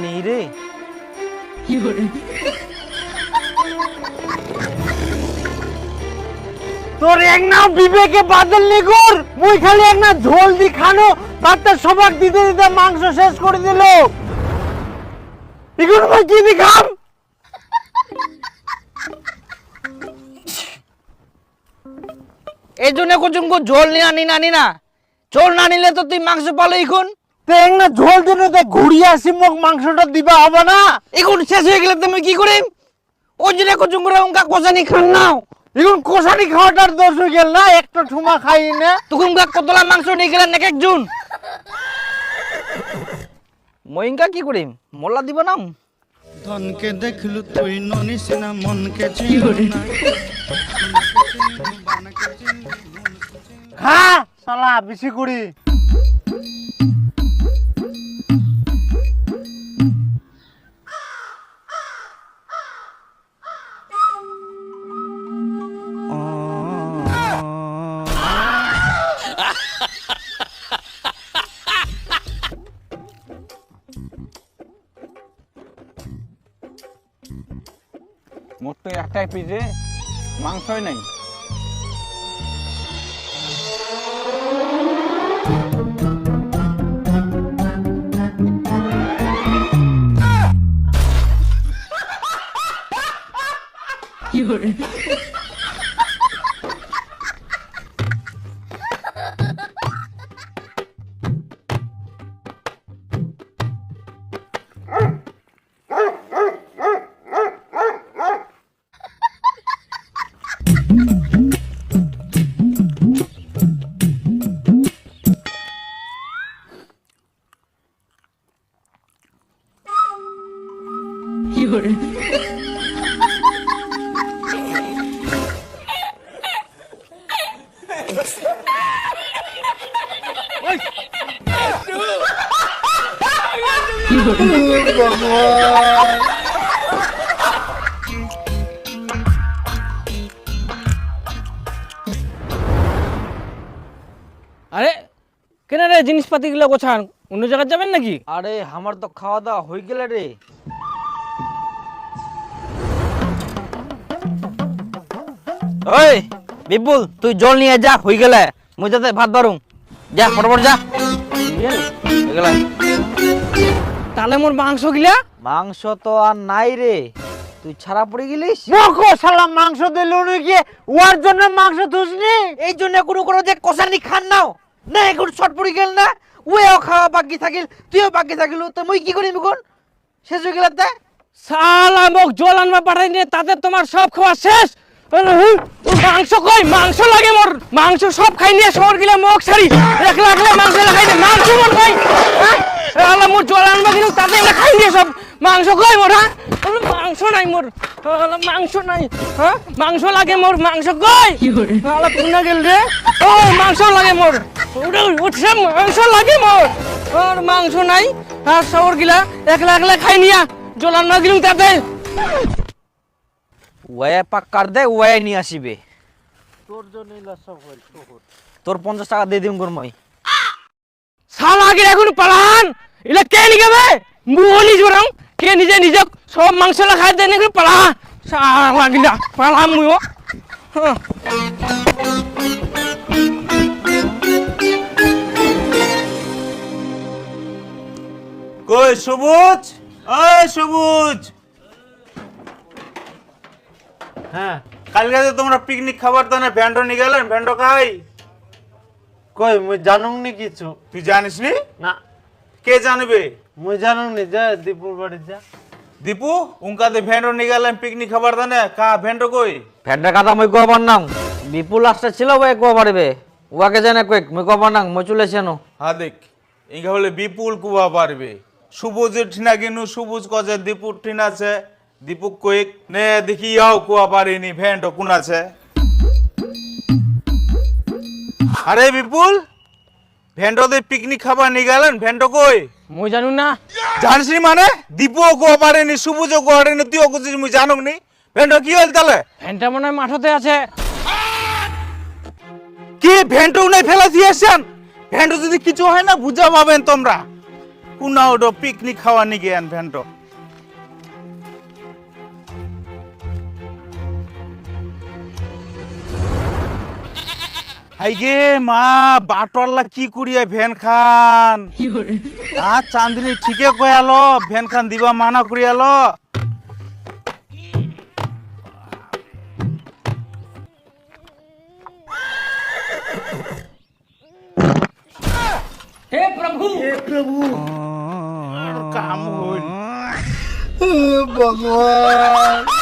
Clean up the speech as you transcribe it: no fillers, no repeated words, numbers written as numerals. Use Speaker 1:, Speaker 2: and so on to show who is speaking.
Speaker 1: নেই রে।
Speaker 2: তোর এক না বিবেকে বাদল নি কর, মুই খালি এক না ঝোল দি খানো তাতে সবাক দিতে দিতে মাংস শেষ করে দিল। এখন ভাই কি দি খাম?
Speaker 1: এই জন্য কুচুমকু ঝোল নিয়ে না ঝোল না নিলে তো তুই মাংস পালো এখন।
Speaker 2: তো এক না ঝোল দিনে তো ঘুরিয়ে আসি মোক মাংসটা দিবা হবে না?
Speaker 1: এখন শেষ হয়ে গেলে তুমি কি করিম? ওই জন্য কুচুমকুরা উনকা কষানি খান নাও।
Speaker 2: এখন কষানি খাওয়াটার দোষ হয়ে গেল না, একটা ঠুমা খাই না।
Speaker 1: তখন কতলা মাংস নিয়ে গেলেন এক একজন। মইঙ্কা কি করিম? মোল্লা দিব না।
Speaker 3: ধনকে দেখলু তুই ননিস না মনকে চিনি না।
Speaker 2: খা শালা বেশি করি।
Speaker 4: মোট তো একটাই পিঠে মাংসই নাই।
Speaker 1: আরে কেন রে জিনিসপাতি গুলো গোছান? অন্য জায়গায় যাবেন নাকি?
Speaker 2: আরে আমার তো খাওয়া দাওয়া হয়ে গেল রে।
Speaker 1: ওই বিপুল তুই জল নিয়ে যা, হয়ে গেলে মুই যাতে ভাত বারুম। যা ফটাফট যা। হয়ে গেলে তাহলে মোর মাংস গিলা।
Speaker 2: মাংস তো আর নাই রে, তুই ছাড়া পড়ে গেলিস।
Speaker 5: মোকো শালা মাংস দিল নাকি? ওর জন্য মাংস তুসনি?
Speaker 1: এই জন্য কোনো কোনো যে কষানি খান নাও না, এখন শর্ট পড়ে গেল না। ওও খাওয়া বাকি থাকিল, তুইও বাকি থাকিল, তো মুই কি করিম এখন? শেষ হয়ে গেল তা
Speaker 5: শালা মোক জল আনবা পাঠাই নে, তাতে তোমার সব খাওয়া শেষ। মাংস কই? মাংস লাগে মোর। মাংস সব খাই নিয়ে শহর গেলে মোক ছাড়ি একলা একলা মাংস লাগাই দে। মাংস মোর কই? শালা মোর জল আনবা দিল, তাতে এলা খাই নিয়ে সব। মাংস কই মোর? হ্যাঁ মাংস নাই মোর। শালা মাংস নাই। হ্যাঁ মাংস লাগে মোর। মাংস কই? শালা পুনা গেল রে। ও মাংস লাগে মোর। উঠছে মাংস লাগে মোর। আর মাংস নাই, আর শহর গিলা একলা একলা খাই নিয়া জল আনবা দিল, তাতে
Speaker 1: ওয়া পাক কার দে, ওয়া নিয়ে আসিবে।
Speaker 5: তোর জন্য সব হল শহর।
Speaker 1: তোর 50 টাকা দিয়ে দিম গর মই।
Speaker 5: শালা আগে এখন পালান। এলা কে নিগাবে? মুহনি জোরাম কে নিজে নিজে সব মাংসলা খাই দেন এখন পালা। শালা গিলা পালা মুও।
Speaker 4: কই সবুজ, ওই সবুজ।
Speaker 5: হ্যাঁ
Speaker 4: কালকে যে তোমরা পিকনিক খাবার তো না ভ্যান্ডো নিয়ে গেলেন, ভ্যান্ডো খাই।
Speaker 5: কই মুই জানুং নি কিছু।
Speaker 4: তুই জানিস নি?
Speaker 5: না
Speaker 4: কে জানবে?
Speaker 5: মুই জানুং নি। যা দীপুর বাড়ি যা।
Speaker 4: দীপু উনকাতে ভ্যান্ডো নিয়ে গেলেন পিকনিক খাবার তো না, কা ভ্যান্ডো কই?
Speaker 1: ফেডরা কথা মই কবার নাম। বিপুল আসতে ছিল ওই কো পারবে। ওয়াকে জানে কই মই কবার নাম মই চলে এসেনো।
Speaker 4: হ্যাঁ দেখ, ইঙ্গা হলে বিপুল কুবা পারবে। সবুজের ঠিনা কিনু, সবুজ কজে দীপুর ঠিন আছে। দীপু কইক নে দেখি ইয়াও কুয়া পারিনি ভ্যান্ডো কোন আছে। আরে বিপুল, ভ্যান্ডোতে পিকনিক খাবার নিয়ে গেলেন, ভ্যান্ডো কই?
Speaker 5: মুই জানুং না।
Speaker 4: জানিস নি মানে? দীপুও কুয়া পারেনি, সবুজও কুয়া পারেনি, তুইও কুছিস মুই জানুক নি। ভ্যান্ডো কি হল তাহলে?
Speaker 5: ফ্যানটা মনে হয় মাঠতে আছে।
Speaker 4: কি ভ্যান্ডো নাই ফেলা দিয়েছেন? ভ্যান্ডো যদি কিছু হয় না বুঝা পাবেন তোমরা। কুনা ওডো পিকনিক খাওয়া নি গেন ভ্যানটো হাই গে মা বাটরলা কি করিয়া ভ্যান খান চাঁদনি ঠিকে কয়ালো ভ্যান খান দিবা মানা করিয়ালো
Speaker 5: हे प्रभु
Speaker 4: কাম হইল
Speaker 2: ভগবান